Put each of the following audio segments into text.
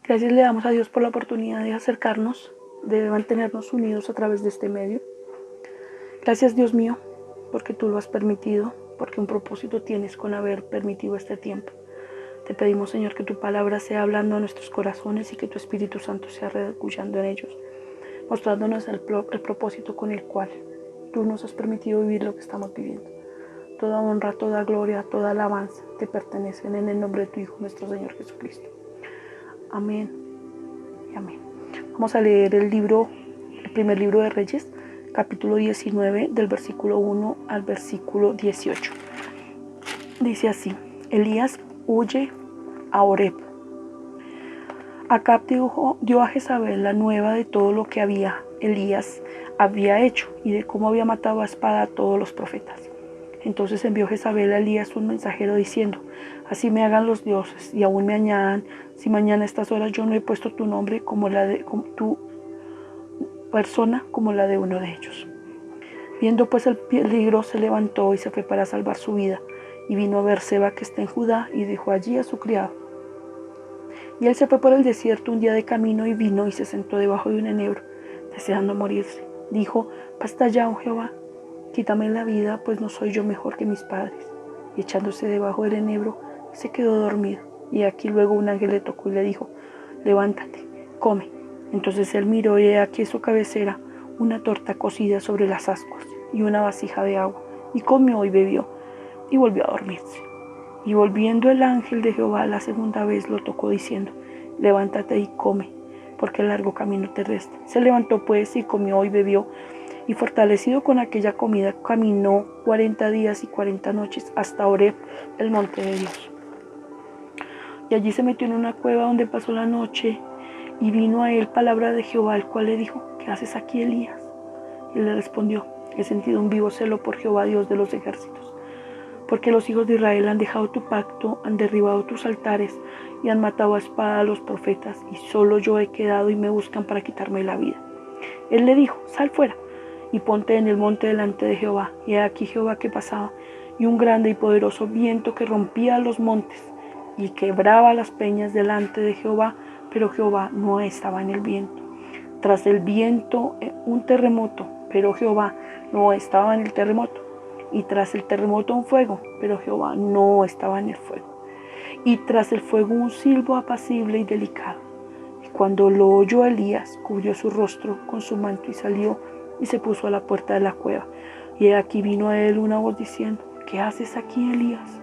Gracias le damos a Dios por la oportunidad de acercarnos, de mantenernos unidos a través de este medio. Gracias, Dios mío, porque tú lo has permitido, porque un propósito tienes con haber permitido este tiempo. Te pedimos, Señor, que tu palabra sea hablando a nuestros corazones y que tu Espíritu Santo sea regocijando en ellos, mostrándonos el propósito con el cual tú nos has permitido vivir lo que estamos viviendo. Toda honra, toda gloria, toda alabanza te pertenecen en el nombre de tu Hijo, nuestro Señor Jesucristo. Amén y amén. Vamos a leer el primer libro de Reyes, capítulo 19, del versículo 1 al versículo 18. Dice así: Elías huye a Horeb. Acab dio a Jezabel la nueva de todo lo que Elías había hecho y de cómo había matado a espada a todos los profetas. Entonces envió Jezabel a Elías un mensajero diciendo: así me hagan los dioses y aún me añadan, si mañana a estas horas yo no he puesto tu nombre como tu persona como la de uno de ellos. Viendo pues el peligro, se levantó y se fue para salvar su vida, y vino a Beerseba, que está en Judá, y dejó allí a su criado. Y él se fue por el desierto un día de camino, y vino y se sentó debajo de un enebro, deseando morirse. Dijo: basta ya, oh Jehová, quítame la vida, pues no soy yo mejor que mis padres. Y echándose debajo del enebro, se quedó dormido. Y aquí luego un ángel le tocó y le dijo: levántate, come. Entonces él miró, y he aquí su cabecera una torta cocida sobre las ascuas y una vasija de agua, y comió y bebió, y volvió a dormirse. Y volviendo el ángel de Jehová la segunda vez lo tocó diciendo: levántate y come, porque el largo camino te resta. Se levantó pues y comió y bebió, y fortalecido con aquella comida caminó 40 días y 40 noches hasta Horeb, el monte de Dios. Y allí se metió en una cueva donde pasó la noche, y vino a él palabra de Jehová, el cual le dijo: ¿qué haces aquí, Elías? Y él le respondió: he sentido un vivo celo por Jehová, Dios de los ejércitos, porque los hijos de Israel han dejado tu pacto, han derribado tus altares y han matado a espada a los profetas, y solo yo he quedado y me buscan para quitarme la vida. Él le dijo: sal fuera y ponte en el monte delante de Jehová. Y aquí Jehová que pasaba, y un grande y poderoso viento que rompía los montes y quebraba las peñas delante de Jehová, pero Jehová no estaba en el viento. Tras el viento un terremoto, pero Jehová no estaba en el terremoto. Y tras el terremoto un fuego, pero Jehová no estaba en el fuego. Y tras el fuego un silbo apacible y delicado. Y cuando lo oyó Elías, cubrió su rostro con su manto y salió y se puso a la puerta de la cueva. Y aquí vino a él una voz diciendo: ¿qué haces aquí, Elías?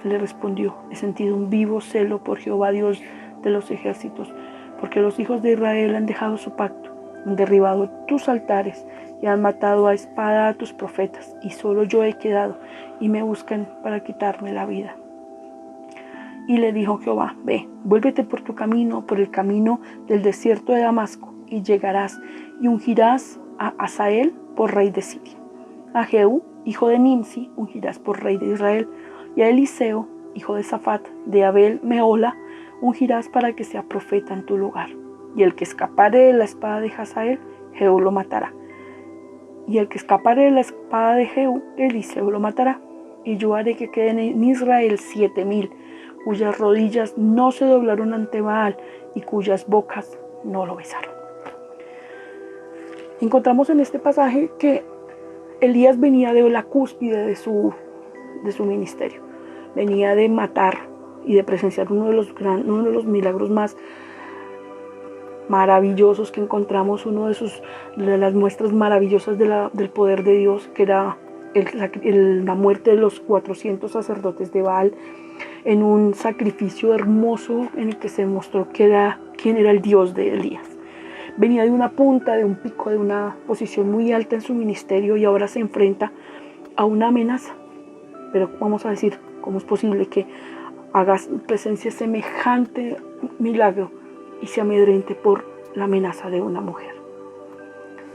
Él le respondió: he sentido un vivo celo por Jehová, Dios de los ejércitos, porque los hijos de Israel han dejado su pacto, han derribado tus altares y han matado a espada a tus profetas, y solo yo he quedado, y me buscan para quitarme la vida. Y le dijo Jehová: ve, vuélvete por tu camino, por el camino del desierto de Damasco, y llegarás y ungirás a Hazael por rey de Siria. A Jehú, hijo de Nimsi, ungirás por rey de Israel, y a Eliseo, hijo de Safat, de Abel Mehola, ungirás para que sea profeta en tu lugar. Y el que escapare de la espada de Hazael, Jehú lo matará. Y el que escapare de la espada de Jehú, Eliseo lo matará. Y yo haré que queden en Israel 7,000, cuyas rodillas no se doblaron ante Baal y cuyas bocas no lo besaron. Encontramos en este pasaje que Elías venía de la cúspide de su ministerio. Venía de matar y de presenciar uno de los milagros más maravillosos que encontramos, de las muestras maravillosas del poder de Dios, que era la muerte de los 400 sacerdotes de Baal, en un sacrificio hermoso en el que se mostró quién era el Dios de Elías. Venía de una punta, de un pico, de una posición muy alta en su ministerio, y ahora se enfrenta a una amenaza. Pero vamos a decir, ¿cómo es posible que hagas presencia semejante milagro y se amedrente por la amenaza de una mujer?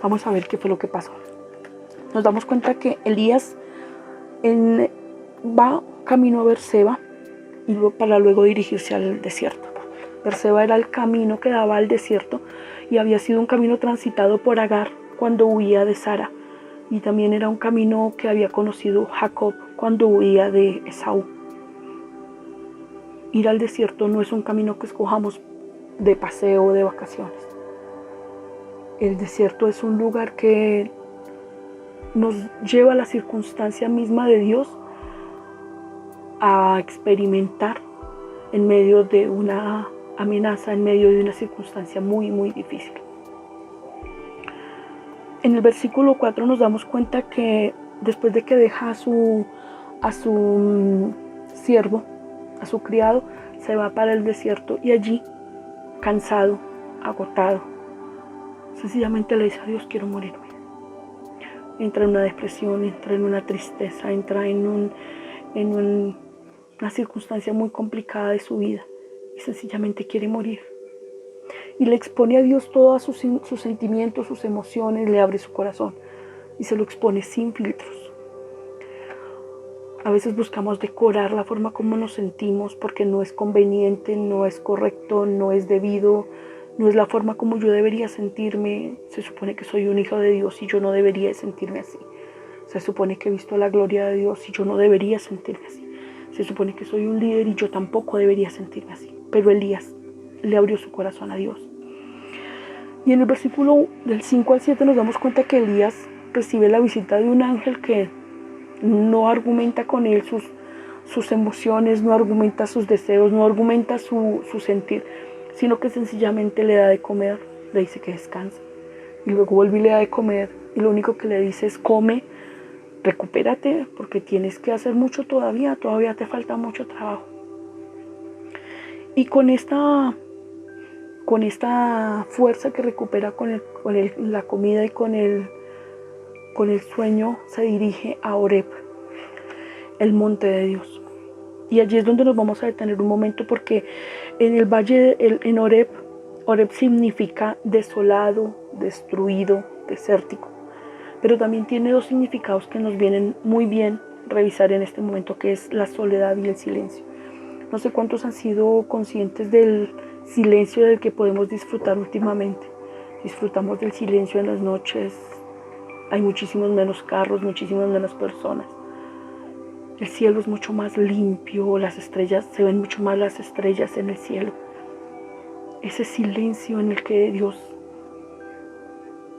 Vamos a ver qué fue lo que pasó. Nos damos cuenta que Elías va camino a Beerseba y para luego dirigirse al desierto. Beerseba era el camino que daba al desierto y había sido un camino transitado por Agar cuando huía de Sara, y también era un camino que había conocido Jacob cuando huía de Esaú. Ir al desierto no es un camino que escojamos de paseo, de vacaciones. El desierto es un lugar que nos lleva a la circunstancia misma de Dios a experimentar en medio de una amenaza, en medio de una circunstancia muy, muy difícil. En el versículo 4 nos damos cuenta que después de que deja a su siervo, a su criado, se va para el desierto y allí, cansado, agotado, sencillamente le dice a Dios: quiero morirme. Entra en una depresión, entra en una tristeza, entra en una circunstancia muy complicada de su vida y sencillamente quiere morir. Y le expone a Dios todos sus sentimientos, sus emociones, le abre su corazón y se lo expone sin filtros. A veces buscamos decorar la forma como nos sentimos porque no es conveniente, no es correcto, no es debido, no es la forma como yo debería sentirme. Se supone que soy un hijo de Dios y yo no debería sentirme así. Se supone que he visto la gloria de Dios y yo no debería sentirme así. Se supone que soy un líder y yo tampoco debería sentirme así. Pero Elías le abrió su corazón a Dios. Y en el versículo del 5 al 7 nos damos cuenta que Elías recibe la visita de un ángel que no argumenta con él sus emociones, no argumenta sus deseos, no argumenta su sentir, sino que sencillamente le da de comer, le dice que descanse. Y luego vuelve y le da de comer y lo único que le dice es: come, recupérate porque tienes que hacer mucho todavía te falta mucho trabajo. Y con esta fuerza que recupera con la comida y con el sueño, se dirige a Horeb, el monte de Dios. Y allí es donde nos vamos a detener un momento, porque en el valle, en Horeb significa desolado, destruido, desértico. Pero también tiene dos significados que nos vienen muy bien revisar en este momento, que es la soledad y el silencio. No sé cuántos han sido conscientes del silencio del que podemos disfrutar últimamente. Disfrutamos del silencio en las noches. Hay muchísimos menos carros, muchísimas menos personas. El cielo es mucho más limpio, las estrellas, se ven mucho más las estrellas en el cielo. Ese silencio en el que Dios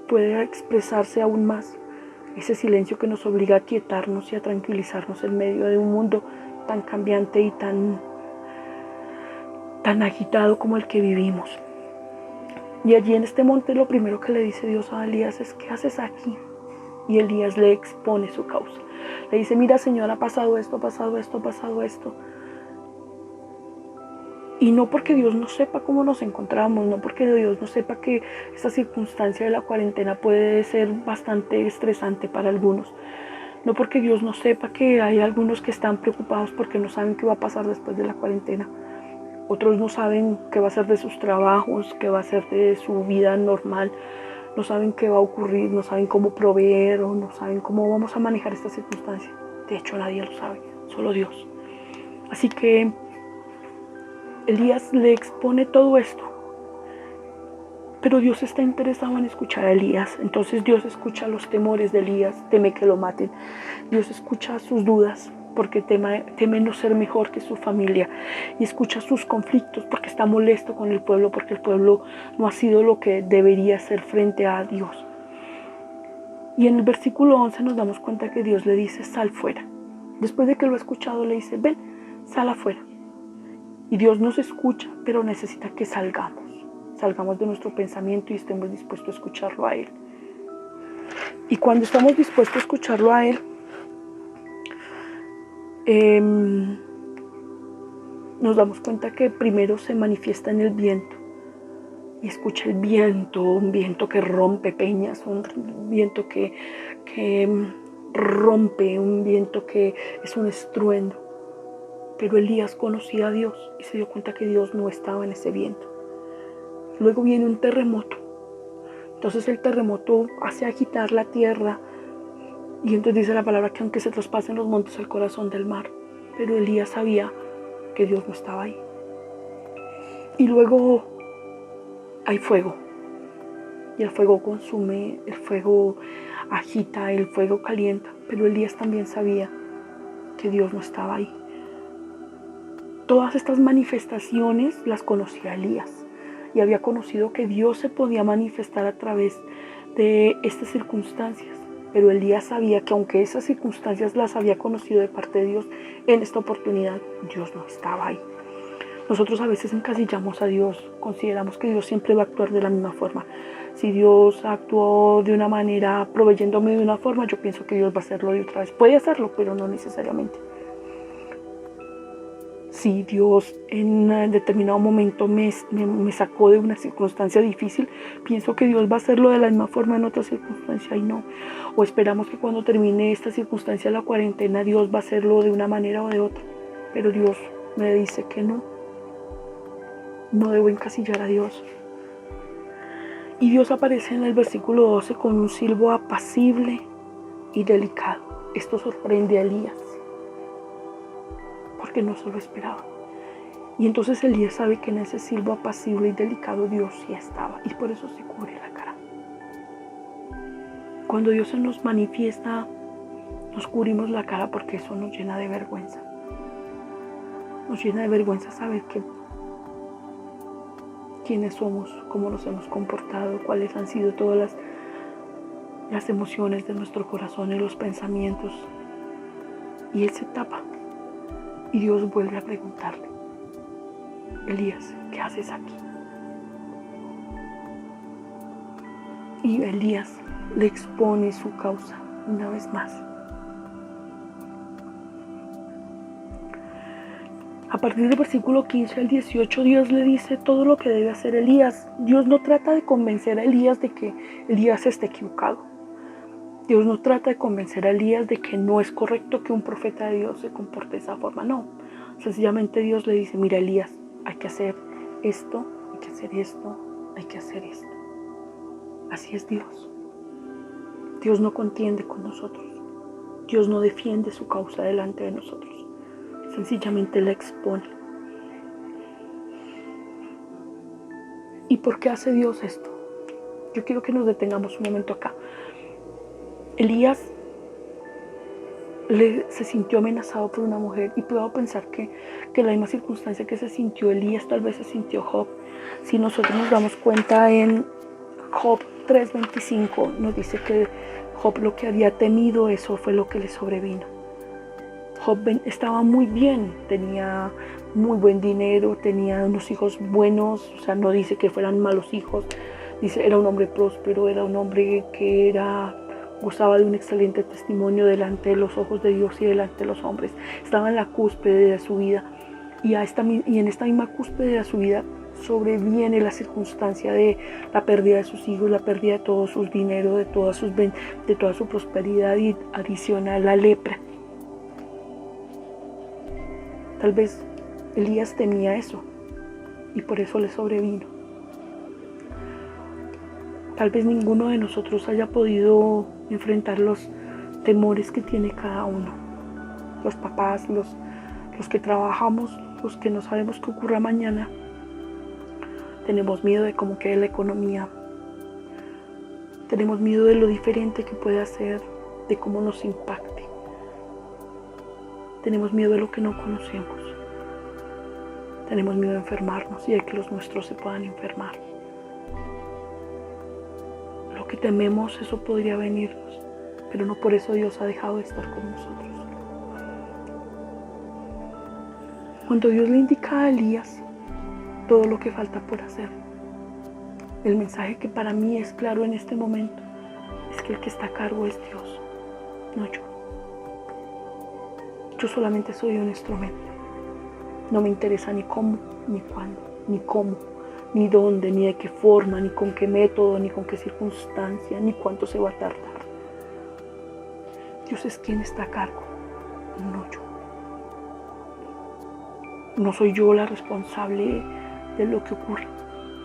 puede expresarse aún más. Ese silencio que nos obliga a quietarnos y a tranquilizarnos en medio de un mundo tan cambiante y tan agitado como el que vivimos. Y allí en este monte lo primero que le dice Dios a Elías es: ¿qué haces aquí? Y Elías le expone su causa. Le dice: mira, Señor, ha pasado esto, ha pasado esto, ha pasado esto. Y no porque Dios no sepa cómo nos encontramos, no porque Dios no sepa que esta circunstancia de la cuarentena puede ser bastante estresante para algunos. No porque Dios no sepa que hay algunos que están preocupados porque no saben qué va a pasar después de la cuarentena. Otros no saben qué va a ser de sus trabajos, qué va a ser de su vida normal. No saben qué va a ocurrir, no saben cómo proveer o no saben cómo vamos a manejar esta circunstancia. De hecho, nadie lo sabe, solo Dios. Así que Elías le expone todo esto. Pero Dios está interesado en escuchar a Elías. Entonces Dios escucha los temores de Elías, teme que lo maten. Dios escucha sus dudas porque teme no ser mejor que su familia. Y escucha sus conflictos porque está molesto con el pueblo, porque el pueblo no ha sido lo que debería ser frente a Dios. Y en el versículo 11 nos damos cuenta que Dios le dice: sal fuera. Después de que lo ha escuchado le dice: ven, sal afuera. Y Dios nos escucha, pero necesita que salgamos de nuestro pensamiento y estemos dispuestos a escucharlo a Él. Y cuando estamos dispuestos a escucharlo a Él, nos damos cuenta que primero se manifiesta en el viento. Y escucha el viento, un viento que rompe peñas, un viento que rompe, un viento que es un estruendo. Pero Elías conocía a Dios y se dio cuenta que Dios no estaba en ese viento. Luego viene un terremoto. Entonces el terremoto hace agitar la tierra. Y entonces dice la palabra que aunque se traspasen los montes al corazón del mar. Pero Elías sabía que Dios no estaba ahí. Y luego hay fuego. Y el fuego consume, el fuego agita, el fuego calienta. Pero Elías también sabía que Dios no estaba ahí. Todas estas manifestaciones las conocía Elías. y había conocido que Dios se podía manifestar a través de estas circunstancias. Pero Elías sabía que aunque esas circunstancias las había conocido de parte de Dios, en esta oportunidad Dios no estaba ahí. Nosotros a veces encasillamos a Dios, consideramos que Dios siempre va a actuar de la misma forma. Si Dios actuó de una manera, proveyéndome de una forma, yo pienso que Dios va a hacerlo de otra vez. Puede hacerlo, pero no necesariamente. Si Dios en determinado momento me sacó de una circunstancia difícil, pienso que Dios va a hacerlo de la misma forma en otra circunstancia y no. O esperamos que cuando termine esta circunstancia, la cuarentena, Dios va a hacerlo de una manera o de otra. Pero Dios me dice que no. No debo encasillar a Dios. Y Dios aparece en el versículo 12 con un silbo apacible y delicado. Esto sorprende a Elías, porque no se lo esperaba. Y entonces Elías sabe que en ese silbo apacible y delicado Dios sí estaba, y por eso se cubre la cara. Cuando Dios se nos manifiesta, nos cubrimos la cara porque eso nos llena de vergüenza. Nos llena de vergüenza saber quiénes somos, cómo nos hemos comportado, cuáles han sido todas las emociones de nuestro corazón y los pensamientos. Y Él se tapa. Y Dios vuelve a preguntarle: Elías, ¿qué haces aquí? Y Elías le expone su causa una vez más. A partir del versículo 15 al 18, Dios le dice todo lo que debe hacer Elías. Dios no trata de convencer a Elías de que Elías esté equivocado. Dios no trata de convencer a Elías de que no es correcto que un profeta de Dios se comporte de esa forma. No, sencillamente Dios le dice: mira, Elías, hay que hacer esto, hay que hacer esto, hay que hacer esto. Así es Dios. Dios no contiende con nosotros. Dios no defiende su causa delante de nosotros. Sencillamente la expone. ¿Y por qué hace Dios esto? Yo quiero que nos detengamos un momento acá. Elías se sintió amenazado por una mujer, y puedo pensar que la misma circunstancia que se sintió Elías, tal vez se sintió Job. Si nosotros nos damos cuenta, en Job 3:25 nos dice que Job lo que había temido, eso fue lo que le sobrevino. Job estaba muy bien, tenía muy buen dinero, tenía unos hijos buenos, o sea, no dice que fueran malos hijos, dice era un hombre próspero, era un hombre que gozaba de un excelente testimonio delante de los ojos de Dios y delante de los hombres. Estaba en la cúspide de su vida, y en esta misma cúspide de su vida sobreviene la circunstancia de la pérdida de sus hijos, la pérdida de todo su dinero, de toda su prosperidad, y adiciona la lepra. Tal vez Elías temía eso y por eso le sobrevino. Tal vez ninguno de nosotros haya podido enfrentar los temores que tiene cada uno. Los papás, los que trabajamos, los que no sabemos qué ocurra mañana. Tenemos miedo de cómo quede la economía. Tenemos miedo de lo diferente que puede hacer, de cómo nos impacte. Tenemos miedo de lo que no conocemos. Tenemos miedo de enfermarnos y de que los nuestros se puedan enfermar. Lo que tememos, eso podría venirnos, pero no por eso Dios ha dejado de estar con nosotros. Cuando Dios le indica a Elías todo lo que falta por hacer, el mensaje que para mí es claro en este momento es que el que está a cargo es Dios, no yo. Yo solamente soy un instrumento. No me interesa ni cómo, ni cuándo, ni cómo, ni dónde, ni de qué forma, ni con qué método, ni con qué circunstancia, ni cuánto se va a tardar. Dios es quien está a cargo, no yo. No soy yo la responsable de lo que ocurre,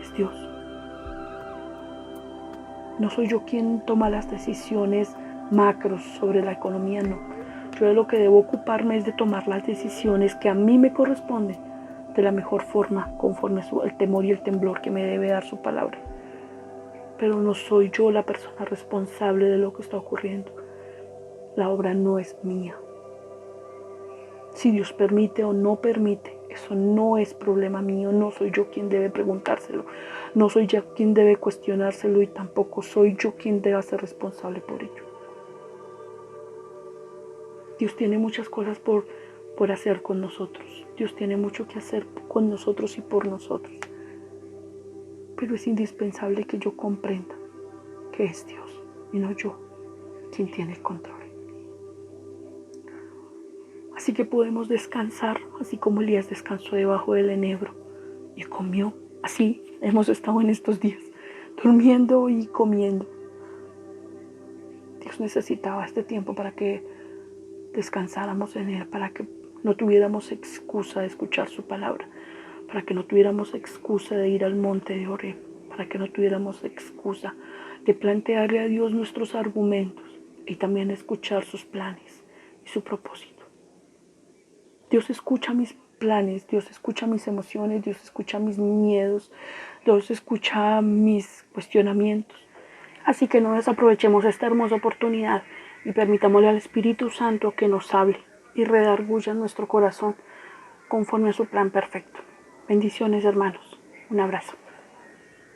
es Dios. No soy yo quien toma las decisiones macros sobre la economía, no. Yo de lo que debo ocuparme es de tomar las decisiones que a mí me corresponden de la mejor forma, conforme el temor y el temblor que me debe dar su palabra. Pero no soy yo la persona responsable de lo que está ocurriendo. La obra no es mía. Si Dios permite o no permite, eso no es problema mío, no soy yo quien debe preguntárselo, no soy yo quien debe cuestionárselo y tampoco soy yo quien debe ser responsable por ello. Dios tiene muchas cosas por hacer con nosotros. Dios tiene mucho que hacer con nosotros y por nosotros. Pero es indispensable que yo comprenda que es Dios y no yo quien tiene el control. Así que podemos descansar, así como Elías descansó debajo del enebro y comió. Así hemos estado en estos días, durmiendo y comiendo. Dios necesitaba este tiempo para que descansáramos en Él, para que no tuviéramos excusa de escuchar su palabra, para que no tuviéramos excusa de ir al monte de Oreb, para que no tuviéramos excusa de plantearle a Dios nuestros argumentos y también escuchar sus planes y su propósito. Dios escucha mis planes, Dios escucha mis emociones, Dios escucha mis miedos, Dios escucha mis cuestionamientos. Así que no desaprovechemos esta hermosa oportunidad y permitámosle al Espíritu Santo que nos hable y redarguya nuestro corazón conforme a su plan perfecto. Bendiciones, hermanos. Un abrazo.